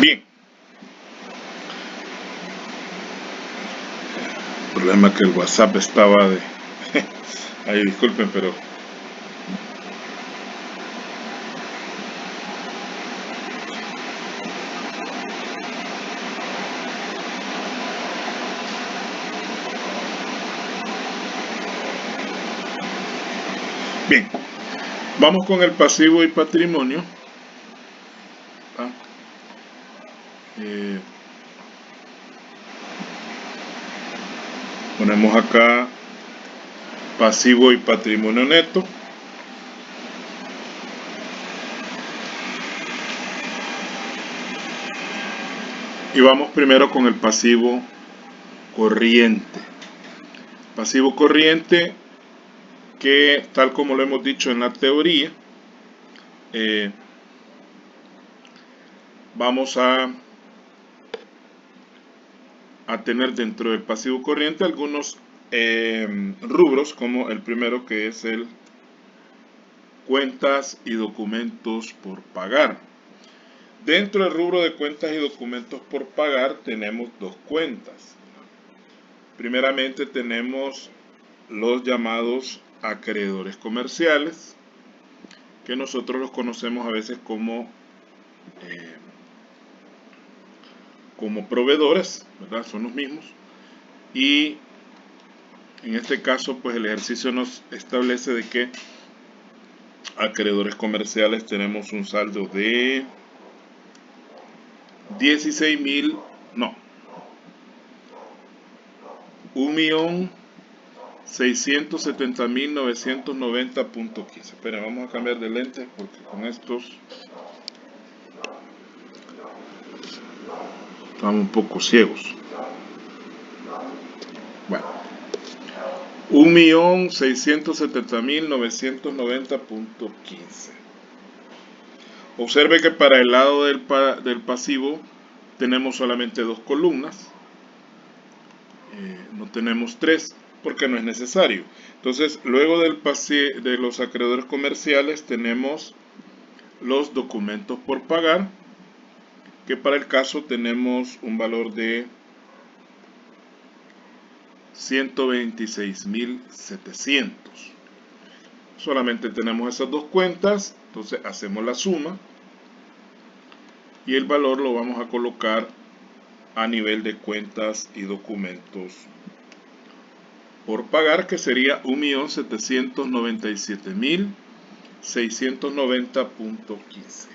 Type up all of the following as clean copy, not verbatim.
Bien. El problema es que el WhatsApp estaba de... Ay, disculpen, pero... Bien. Vamos con el pasivo y patrimonio. ¿Ah? Ponemos acá pasivo y patrimonio neto. Y vamos primero con el pasivo corriente. Pasivo corriente que, tal como lo hemos dicho en la teoría, vamos a tener dentro del pasivo corriente algunos rubros, como el primero, que es el cuentas y documentos por pagar. Dentro del rubro de cuentas y documentos por pagar tenemos dos cuentas. Primeramente tenemos los llamados acreedores comerciales, que nosotros los conocemos a veces como proveedores, ¿verdad? Son los mismos. Y en este caso, pues el ejercicio nos establece de que acreedores comerciales tenemos un saldo de 1.670.990.15. Esperen, vamos a cambiar de lente porque con estos estamos un poco ciegos. Bueno, 1.670.990.15. Observe que para el lado del pasivo tenemos solamente dos columnas, no tenemos tres, porque no es necesario. Entonces, luego de los acreedores comerciales tenemos los documentos por pagar, que para el caso tenemos un valor de 126.700. Solamente tenemos esas dos cuentas, entonces hacemos la suma y el valor lo vamos a colocar a nivel de cuentas y documentos por pagar, que sería 1.797.690.15.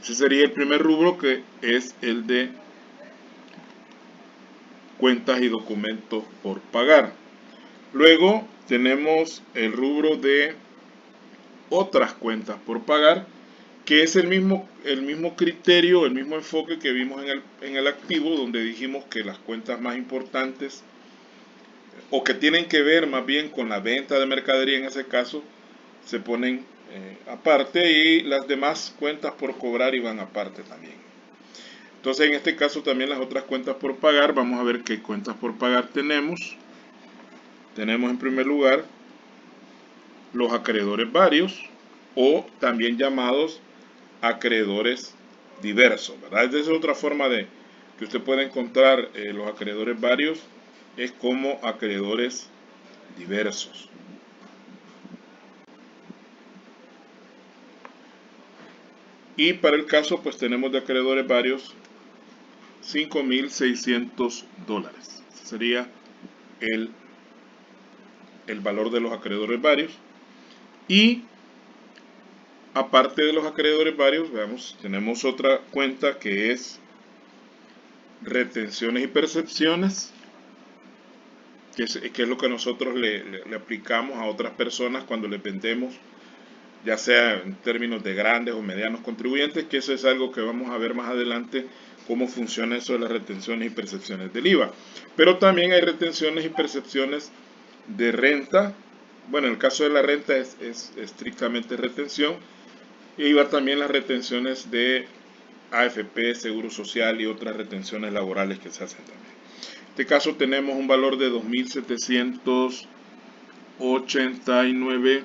Ese sería el primer rubro, que es el de cuentas y documentos por pagar. Luego tenemos el rubro de otras cuentas por pagar, que es el mismo criterio, el mismo enfoque que vimos en el activo, donde dijimos que las cuentas más importantes, o que tienen que ver más bien con la venta de mercadería en ese caso, se ponen aparte, y las demás cuentas por cobrar iban aparte también. Entonces, en este caso también las otras cuentas por pagar, vamos a ver qué cuentas por pagar tenemos. Tenemos en primer lugar los acreedores varios, o también llamados acreedores diversos, ¿verdad? Esa es otra forma de que usted puede encontrar los acreedores varios, es como acreedores diversos. Y para el caso, pues tenemos de acreedores varios $5.600. Ese sería el valor de los acreedores varios. Y aparte de los acreedores varios, veamos, tenemos otra cuenta que es retenciones y percepciones, que es lo que nosotros le aplicamos a otras personas cuando les vendemos, ya sea en términos de grandes o medianos contribuyentes, que eso es algo que vamos a ver más adelante, cómo funciona eso de las retenciones y percepciones del IVA. Pero también hay retenciones y percepciones de renta. Bueno, en el caso de la renta es estrictamente retención, y IVA también las retenciones de AFP, Seguro Social y otras retenciones laborales que se hacen también. En este caso tenemos un valor de 2.789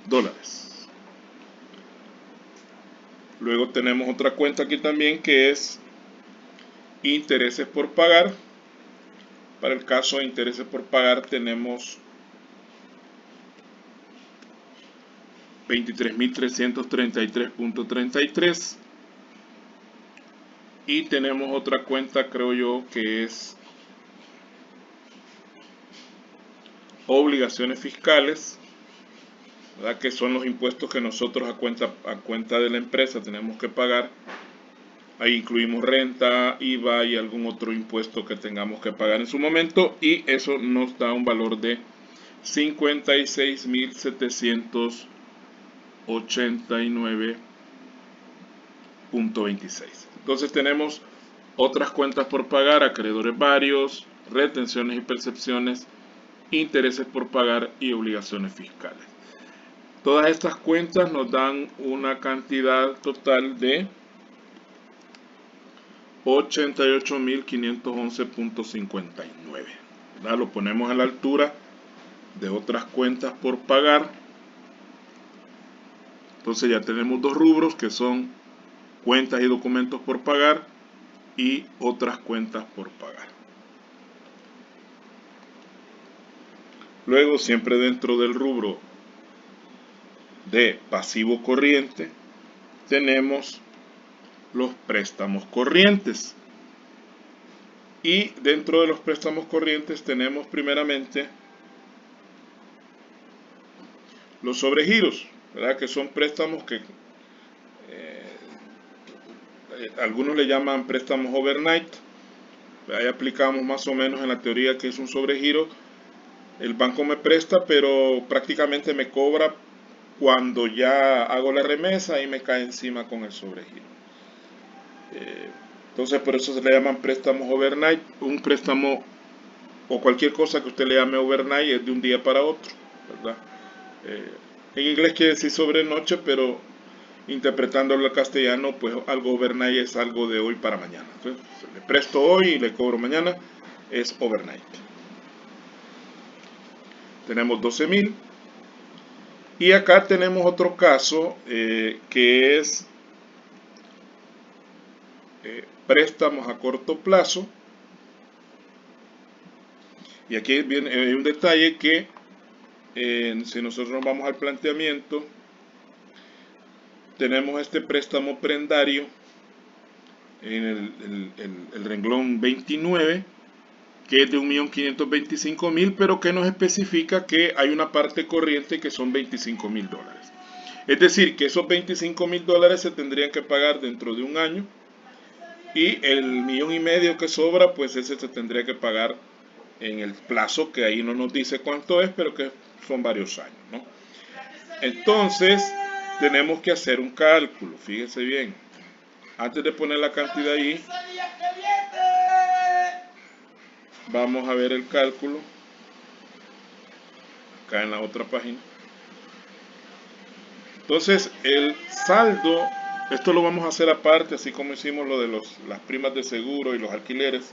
dólares. Luego tenemos otra cuenta aquí también que es intereses por pagar. Para el caso de intereses por pagar tenemos 23.333.33 y tenemos otra cuenta, creo yo, que es obligaciones fiscales, ¿verdad? Que son los impuestos que nosotros a cuenta de la empresa tenemos que pagar. Ahí incluimos renta, IVA y algún otro impuesto que tengamos que pagar en su momento, y eso nos da un valor de 56.789.26. Entonces tenemos otras cuentas por pagar, acreedores varios, retenciones y percepciones, intereses por pagar y obligaciones fiscales. Todas estas cuentas nos dan una cantidad total de 88.511.59. Lo ponemos a la altura de otras cuentas por pagar. Entonces ya tenemos dos rubros que son cuentas y documentos por pagar y otras cuentas por pagar. Luego, siempre dentro del rubro de pasivo corriente, tenemos los préstamos corrientes. Y dentro de los préstamos corrientes tenemos primeramente los sobregiros, ¿verdad? Que son préstamos que algunos le llaman préstamos overnight. Ahí aplicamos más o menos en la teoría que es un sobregiro. El banco me presta, pero prácticamente me cobra cuando ya hago la remesa y me cae encima con el sobregiro. Entonces por eso se le llaman préstamos overnight. Un préstamo o cualquier cosa que usted le llame overnight es de un día para otro, ¿verdad? En inglés quiere decir sobre noche, pero interpretándolo al castellano, pues algo overnight es algo de hoy para mañana. Entonces le presto hoy y le cobro mañana, es overnight. Tenemos 12.000. Y acá tenemos otro caso que es préstamos a corto plazo. Y aquí hay un detalle que si nosotros nos vamos al planteamiento, tenemos este préstamo prendario en el renglón 29, que es de 1.525.000, pero que nos especifica que hay una parte corriente que son 25.000 dólares. Es decir, que esos 25.000 dólares se tendrían que pagar dentro de un año, y el 1.5 millones que sobra, pues ese se tendría que pagar en el plazo, que ahí no nos dice cuánto es, pero que son varios años, ¿no? Entonces tenemos que hacer un cálculo, fíjese bien. Antes de poner la cantidad ahí, vamos a ver el cálculo acá en la otra página. Entonces el saldo, esto lo vamos a hacer aparte, así como hicimos lo de las primas de seguro y los alquileres,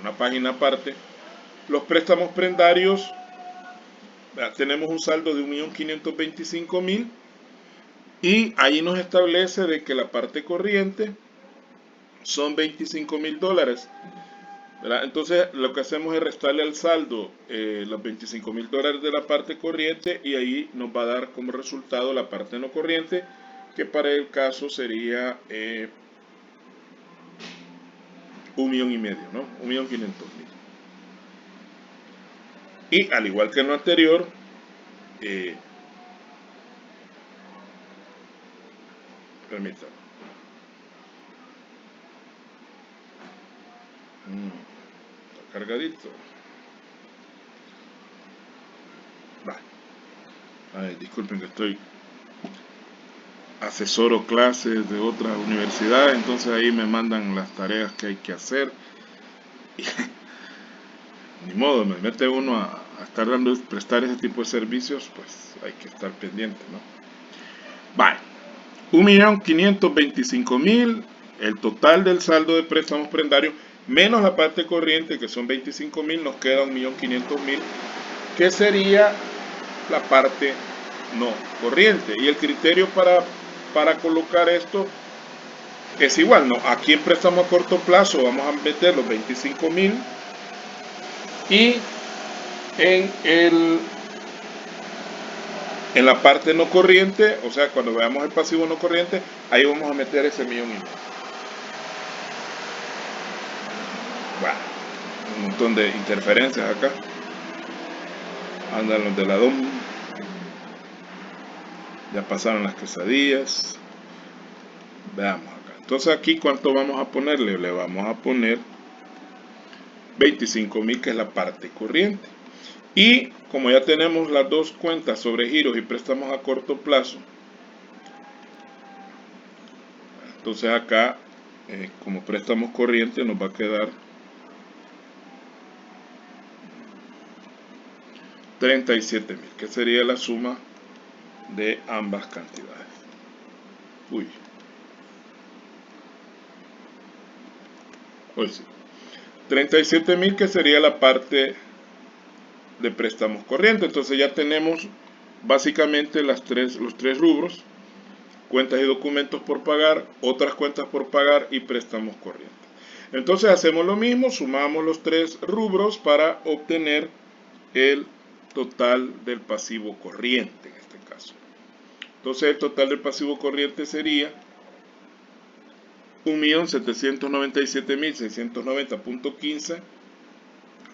una página aparte. Los préstamos prendarios, tenemos un saldo de 1.525.000 y ahí nos establece de que la parte corriente son 25.000 dólares. ¿Verdad? Entonces lo que hacemos es restarle al saldo los 25.000 dólares de la parte corriente, y ahí nos va a dar como resultado la parte no corriente, que para el caso sería 1,5 millones, ¿no? 1.500.000. Y al igual que en lo anterior, permítanme. Está cargadito. Ay, disculpen que estoy asesoro clases de otra universidad, entonces ahí me mandan las tareas que hay que hacer. Y ni modo, me mete uno a estar prestar ese tipo de servicios, pues hay que estar pendiente, ¿no? Vale, 1.525.000, el total del saldo de préstamos prendarios, menos la parte corriente, que son 25.000, nos queda 1.500.000, que sería la parte no corriente. Y el criterio para colocar esto es igual, ¿no? Aquí en préstamo a corto plazo vamos a meter los 25,000 y en la parte no corriente, o sea, cuando veamos el pasivo no corriente, ahí vamos a meter ese 1,500,000. Bueno, un montón de interferencias acá. Andan los de la DOM. Ya pasaron las quesadillas. Veamos acá. Entonces aquí, ¿cuánto vamos a ponerle? Le vamos a poner 25,000, que es la parte corriente. Y como ya tenemos las dos cuentas sobre giros y préstamos a corto plazo, entonces acá, como préstamos corrientes, nos va a quedar 37,000, que sería la suma de ambas cantidades. Uy. Pues sí. 37,000, que sería la parte de préstamos corrientes. Entonces ya tenemos básicamente los tres rubros: cuentas y documentos por pagar, otras cuentas por pagar y préstamos corrientes. Entonces hacemos lo mismo, sumamos los tres rubros para obtener el total del pasivo corriente en este caso. Entonces el total del pasivo corriente sería 1.797.690.15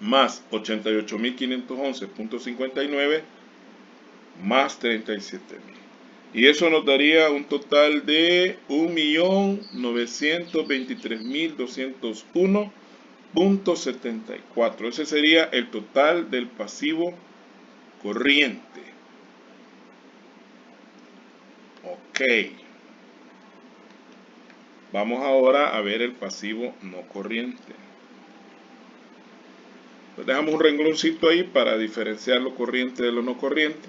más 88.511.59 más 37,000. Y eso nos daría un total de 1.923.201.74. Ese sería el total del pasivo corriente. Ok. Vamos ahora a ver el pasivo no corriente. Pues dejamos un rengloncito ahí para diferenciar lo corriente de lo no corriente.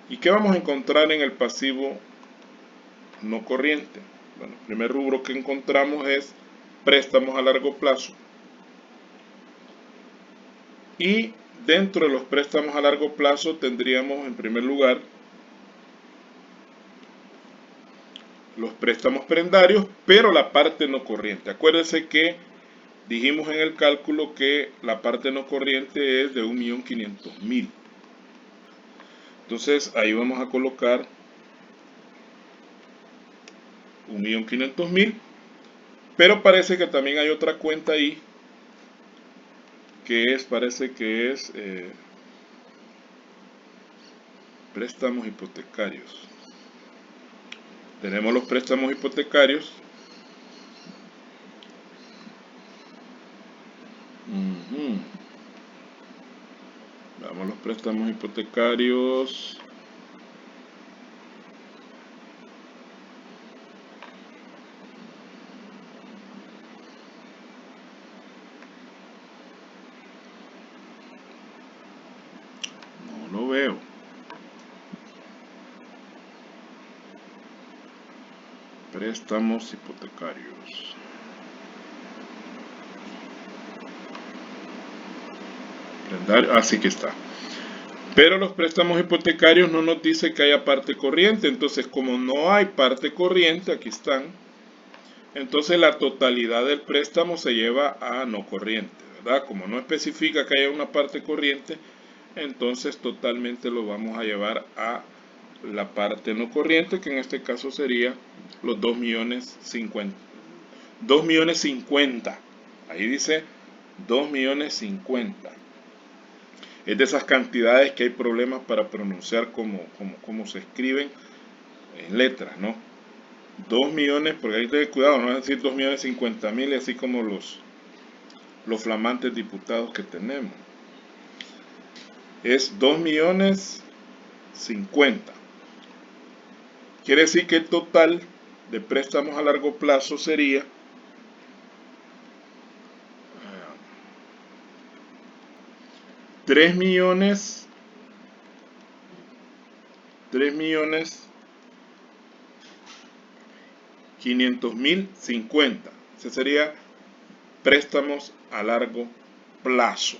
¿Y qué vamos a encontrar en el pasivo no corriente? Bueno, el primer rubro que encontramos es préstamos a largo plazo. Y dentro de los préstamos a largo plazo tendríamos en primer lugar los préstamos prendarios, pero la parte no corriente. Acuérdense que dijimos en el cálculo que la parte no corriente es de 1.500.000. Entonces ahí vamos a colocar 1.500.000, pero parece que también hay otra cuenta ahí que parece que es préstamos hipotecarios. Tenemos los préstamos hipotecarios. Veamos los préstamos hipotecarios. No lo veo. Préstamos hipotecarios. Así que está. Pero los préstamos hipotecarios no nos dice que haya parte corriente. Entonces, como no hay parte corriente, aquí están. Entonces la totalidad del préstamo se lleva a no corriente, ¿verdad? Como no especifica que haya una parte corriente, entonces totalmente lo vamos a llevar a la parte no corriente, que en este caso sería los 2.050.000. Ahí dice 2.050.000. Es de esas cantidades que hay problemas para pronunciar como se escriben en letras, ¿no? 2 millones, porque hay que tener cuidado, no es decir 2.050.000, así como los flamantes diputados que tenemos. Es 2.050.000. Quiere decir que el total de préstamos a largo plazo sería 3.500.050. Ese sería préstamos a largo plazo.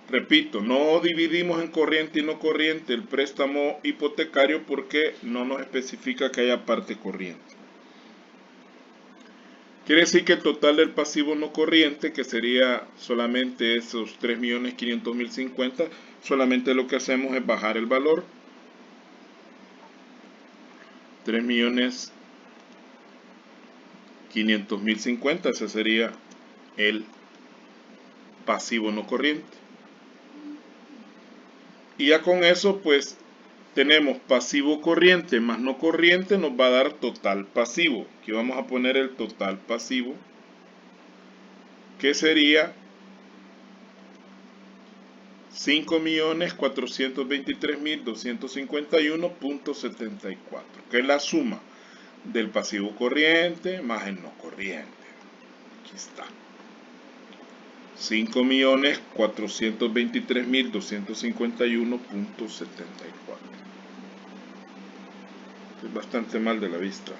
Repito, no dividimos en corriente y no corriente el préstamo hipotecario porque no nos especifica que haya parte corriente. Quiere decir que el total del pasivo no corriente, que sería solamente esos 3.500.050, solamente lo que hacemos es bajar el valor. 3.500.050, ese sería el pasivo no corriente. Y ya con eso pues tenemos pasivo corriente más no corriente, nos va a dar total pasivo. Aquí vamos a poner el total pasivo, que sería 5.423.251.74, que es la suma del pasivo corriente más el no corriente. Aquí está. 5.423.251.74. Es bastante mal de la vista.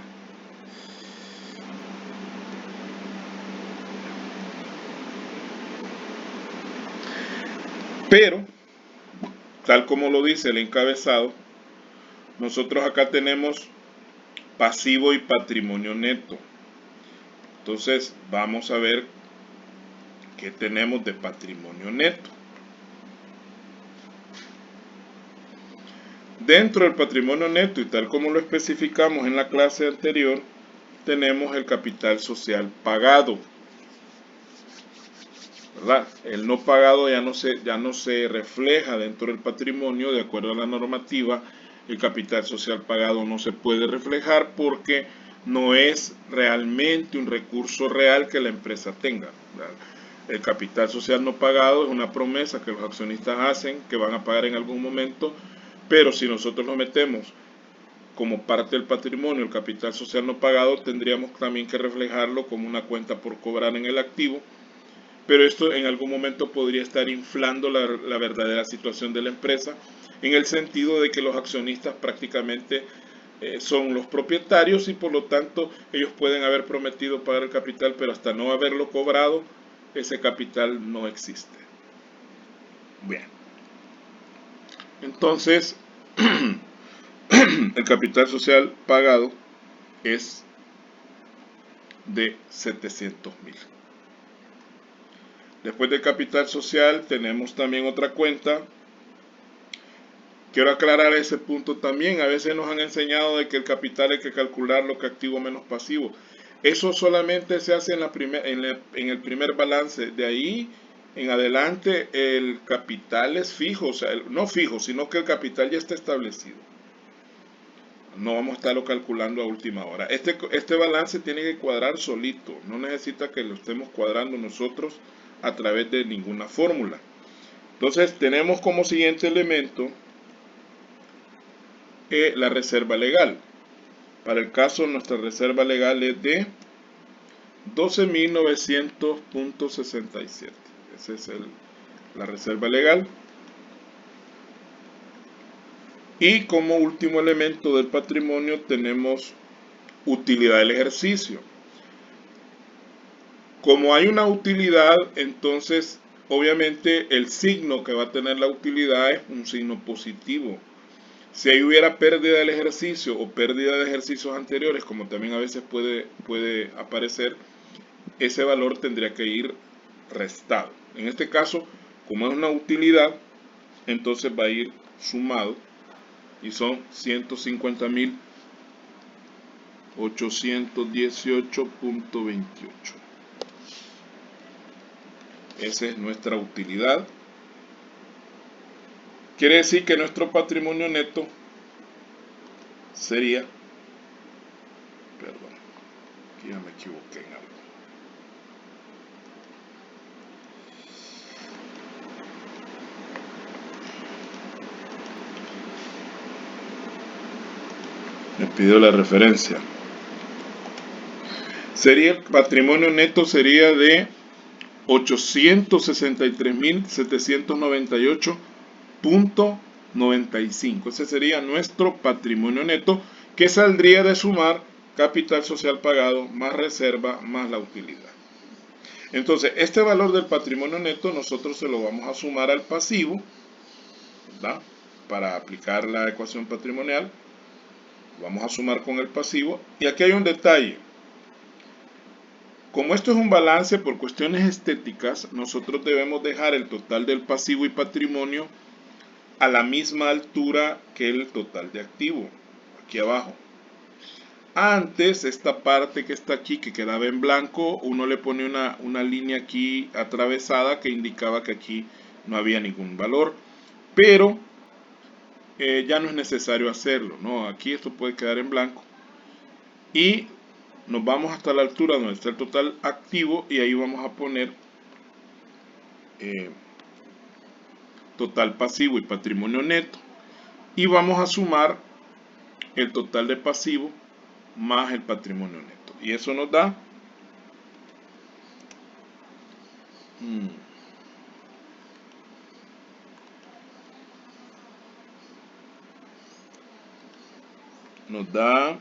Pero, tal como lo dice el encabezado, nosotros acá tenemos pasivo y patrimonio neto. Entonces, vamos a ver qué tenemos de patrimonio neto. Dentro del patrimonio neto, y tal como lo especificamos en la clase anterior, tenemos el capital social pagado, ¿verdad? El no pagado ya no se refleja dentro del patrimonio. De acuerdo a la normativa, el capital social pagado no se puede reflejar porque no es realmente un recurso real que la empresa tenga, ¿verdad? El capital social no pagado es una promesa que los accionistas hacen que van a pagar en algún momento, pero si nosotros lo metemos como parte del patrimonio, el capital social no pagado, tendríamos también que reflejarlo como una cuenta por cobrar en el activo, pero esto en algún momento podría estar inflando la verdadera situación de la empresa, en el sentido de que los accionistas prácticamente son los propietarios y por lo tanto ellos pueden haber prometido pagar el capital, pero hasta no haberlo cobrado, ese capital no existe. Bien. Entonces, el capital social pagado es de 700.000. Después del capital social tenemos también otra cuenta. Quiero aclarar ese punto también. A veces nos han enseñado de que el capital hay que calcularlo que activo menos pasivo. Eso solamente se hace en el primer balance. De ahí en adelante el capital es fijo, o sea, no fijo, sino que el capital ya está establecido. No vamos a estarlo calculando a última hora. Este balance tiene que cuadrar solito, no necesita que lo estemos cuadrando nosotros a través de ninguna fórmula. Entonces tenemos como siguiente elemento la reserva legal. Para el caso, nuestra reserva legal es de 12.900.67. Esa es la reserva legal. Y como último elemento del patrimonio tenemos utilidad del ejercicio. Como hay una utilidad, entonces obviamente el signo que va a tener la utilidad es un signo positivo. Si ahí hubiera pérdida del ejercicio o pérdida de ejercicios anteriores, como también a veces puede aparecer, ese valor tendría que ir restado. En este caso, como es una utilidad, entonces va a ir sumado y son 150.818.28. Esa es nuestra utilidad. Quiere decir que nuestro patrimonio neto sería, perdón, aquí ya me equivoqué en algo. Me pidió la referencia. Sería el patrimonio neto sería de 863.798.95. Ese sería nuestro patrimonio neto, que saldría de sumar capital social pagado más reserva más la utilidad. Entonces, este valor del patrimonio neto nosotros se lo vamos a sumar al pasivo, ¿verdad? Para aplicar la ecuación patrimonial, vamos a sumar con el pasivo. Y aquí hay un detalle. Como esto es un balance por cuestiones estéticas, nosotros debemos dejar el total del pasivo y patrimonio a la misma altura que el total de activo, aquí abajo. Antes, esta parte que está aquí, que quedaba en blanco, uno le pone una línea aquí atravesada que indicaba que aquí no había ningún valor, pero ya no es necesario hacerlo, ¿no? Aquí esto puede quedar en blanco y nos vamos hasta la altura donde está el total activo y ahí vamos a poner total pasivo y patrimonio neto y vamos a sumar el total de pasivo más el patrimonio neto y eso nos da nos da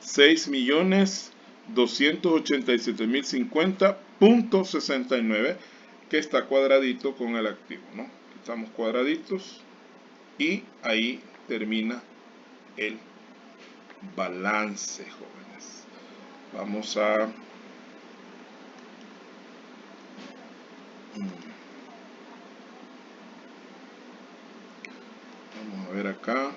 6.287.050.69 que está cuadradito con el activo, ¿no? Estamos cuadraditos y ahí termina el balance, jóvenes. Vamos a ver acá.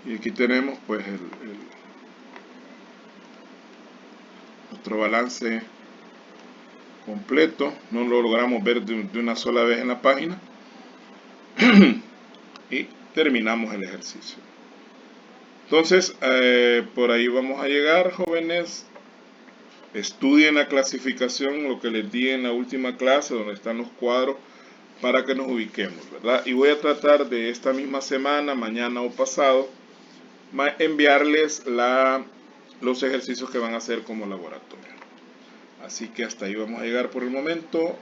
Y aquí tenemos pues nuestro balance completo. No lo logramos ver de una sola vez en la página. Y terminamos el ejercicio. Entonces, por ahí vamos a llegar, jóvenes. Estudien la clasificación, lo que les di en la última clase, donde están los cuadros, para que nos ubiquemos, ¿verdad? Y voy a tratar de esta misma semana, mañana o pasado, enviarles los ejercicios que van a hacer como laboratorio. Así que hasta ahí vamos a llegar por el momento.